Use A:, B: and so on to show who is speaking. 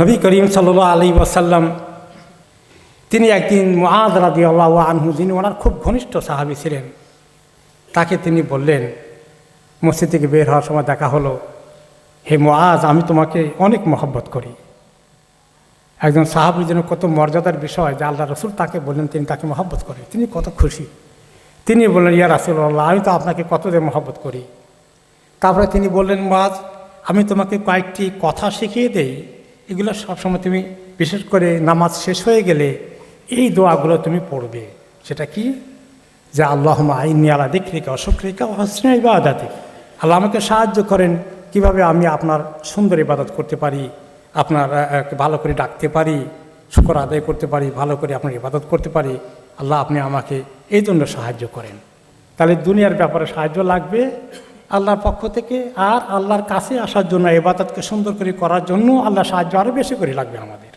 A: নবী করিম সাল্লাল্লাহু আলাইহি ওয়াসাল্লাম তিনি একদিন মুআয রাদিয়াল্লাহু আনহু, যিনি ওনার খুব ঘনিষ্ঠ সাহাবী ছিলেন, তাকে তিনি বললেন, মসজিদ থেকে বের হওয়ার সময় দেখা হলো, হে মুআয, আমি তোমাকে অনেক মহব্বত করি। একজন সাহাবীর জন্য কত মর্যাদার বিষয় যে আল্লাহ রসুল তাকে বললেন তিনি তাকে মহব্বত করেন, তিনি কত খুশি। তিনি বললেন, ইয়া রাসূলুল্লাহ, আমি তো আপনাকে কত যে মহব্বত করি। তারপরে তিনি বললেন, মুআয, আমি তোমাকে কয়েকটি কথা শিখিয়ে দেই, এগুলো সবসময় তুমি, বিশেষ করে নামাজ শেষ হয়ে গেলে এই দোয়াগুলো তুমি পড়বে। সেটা কি? যে আল্লাহুম্মা আইন্নী আলা যিকরিকা ওয়া শুকরিকা ওয়া হুসনি ইবাদাতিক। আল্লাহ আমাকে সাহায্য করেন কিভাবে আমি আপনার সুন্দর ইবাদত করতে পারি, আপনার ভালো করে ডাকতে পারি, শুকর আদায় করতে পারি, ভালো করে আপনার ইবাদত করতে পারি। আল্লাহ আপনি আমাকে এই জন্য সাহায্য করেন। তাহলে দুনিয়ার ব্যাপারে সাহায্য লাগবে আল্লাহর পক্ষ থেকে, আর আল্লাহর কাছে আসার জন্য, ইবাদতকে সুন্দর করে করার জন্য আল্লাহ সাহায্য আরও বেশি করে লাগবে আমাদের।